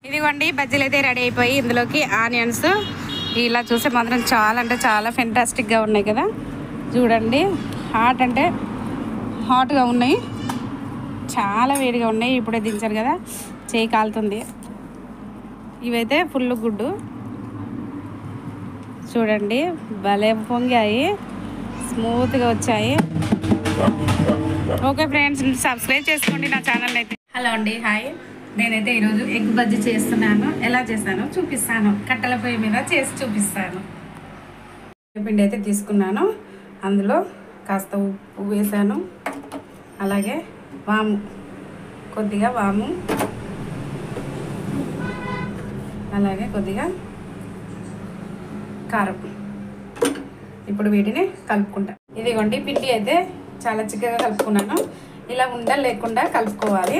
ఇదిగోండి బజ్జీలు అయితే రెడీ అయిపోయి ఇందులోకి ఆనియన్స్ ఇలా చూస్తే మాత్రం చాలా అంటే చాలా ఫెంటాస్టిక్గా ఉన్నాయి కదా. చూడండి హాట్ అంటే హాట్గా ఉన్నాయి, చాలా వేడిగా ఉన్నాయి. ఇప్పుడే దించారు కదా, చేయి కాలుతుంది. ఇవైతే ఫుల్ గుడ్డు చూడండి, భలే పొంగాయి, స్మూత్గా వచ్చాయి. ఓకే ఫ్రెండ్స్, సబ్స్క్రైబ్ చేసుకోండి నా ఛానల్ అయితే. హలో అండి, హాయ్. నేనైతే ఈరోజు ఎగ్ బజ్జీ చేస్తున్నాను. ఎలా చేస్తానో చూపిస్తాను, కట్టెల పొయ్యి మీద చేసి చూపిస్తాను. పిండి అయితే తీసుకున్నాను, అందులో కాస్త ఉప్పు వేసాను, అలాగే వాము, కొద్దిగా వాము, అలాగే కొద్దిగా కారం. ఇప్పుడు వీటిని కలుపుకుంటా. ఇదిగోండి పిండి అయితే చాలా చిక్కగా కలుపుకున్నాను. ఇలా ఉండ లేకుండా కలుపుకోవాలి,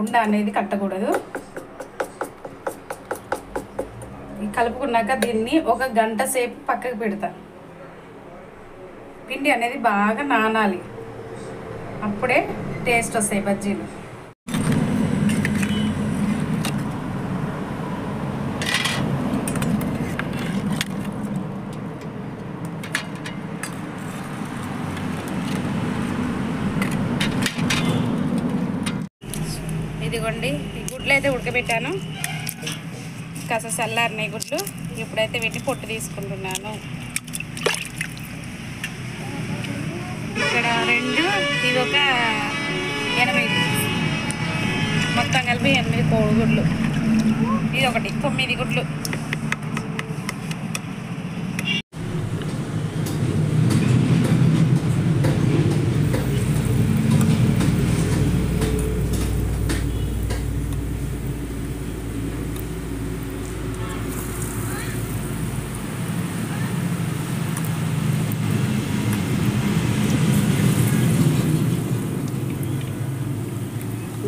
ఉండ అనేది కట్టకూడదు. కలుపుకున్నాక దీన్ని ఒక గంట సేపు పక్కకు పెడతా. పిండి అనేది బాగా నానాలి, అప్పుడే టేస్ట్ వస్తాయి బజ్జీలు. ఇదిగోండి ఈ గుడ్లు అయితే ఉడకబెట్టాను, కాస్త చల్లారినాయి గుడ్లు. ఇప్పుడైతే వీటిని పొట్టు తీసుకుంటున్నాను. ఇక్కడ 2, ఇది ఒక 8, మొత్తం కలిపి 8 కోడిగుడ్లు. ఇది ఒకటి 9 గుడ్లు.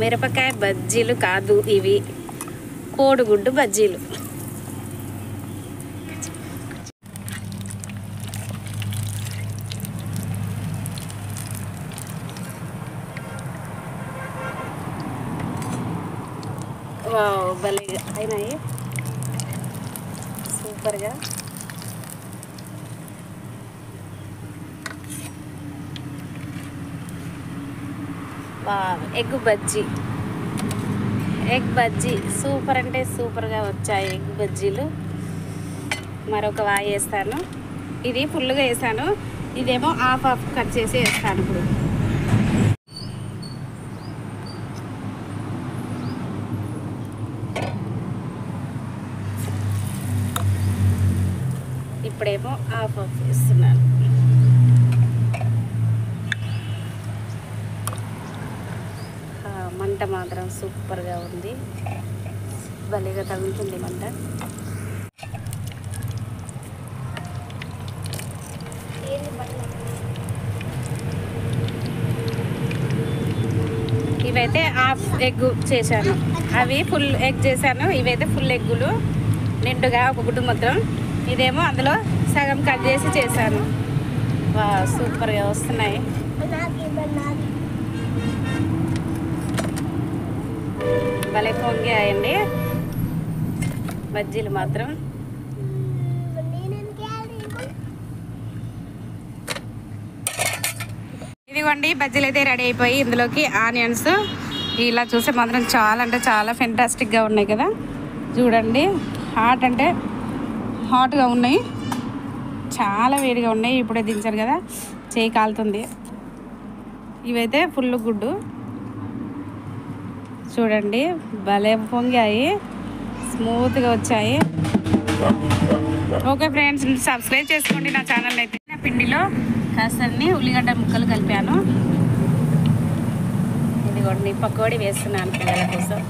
మిరపకాయ బజ్జీలు కాదు, ఇవి కోడిగుడ్డు బజ్జీలు. వావ్, భలేగా అయినాయి, సూపర్గా. Egg bajji, egg bajji super అంటే సూపర్గా వచ్చాయి ఎగ్ బజ్జీలు. మరొక వాయి వేస్తాను, ఇది ఫుల్గా వేసాను, ఇదేమో హాఫ్ కట్ చేసి వేస్తాను. ఇప్పుడేమో హాఫ్ వేస్తున్నాను. మంట మాత్రం సూపర్గా ఉంది, భలేగా తగులుతుంది మంట. ఇవైతే హాఫ్ ఎగ్ చేశాను, అవి ఫుల్ ఎగ్ చేశాను. ఇవైతే ఫుల్ ఎగ్గులు, నిండుగా ఒక గుడ్డు మొత్తం. ఇదేమో అందులో సగం కట్ చేసి చేశాను. వా, సూపర్గా వస్తున్నాయి. భలే పొంగాయండి బజ్జీలు మాత్రం. ఇదిగోండి బజ్జీలు అయితే రెడీ అయిపోయి ఇందులోకి ఆనియన్స్ ఇలా చూస్తే మాత్రం చాలా అంటే చాలా ఫెంటాస్టిక్గా ఉన్నాయి కదా. చూడండి హాట్ అంటే హాట్గా ఉన్నాయి, చాలా వేడిగా ఉన్నాయి. ఇప్పుడే దించారు కదా, చేయి కాలుతుంది. ఇవైతే ఫుల్ గుడ్డు చూడండి, భలే పొంగాయి, స్మూత్గా వచ్చాయి. ఓకే ఫ్రెండ్స్, సబ్స్క్రైబ్ చేసుకోండి నా ఛానల్ అయితే. పిండిలో కాసన్ని ఉల్లిగడ్డ ముక్కలు కలిపాను. ఇదిగోండి పకోడీ వేస్తున్నాను పిల్లల కోసం.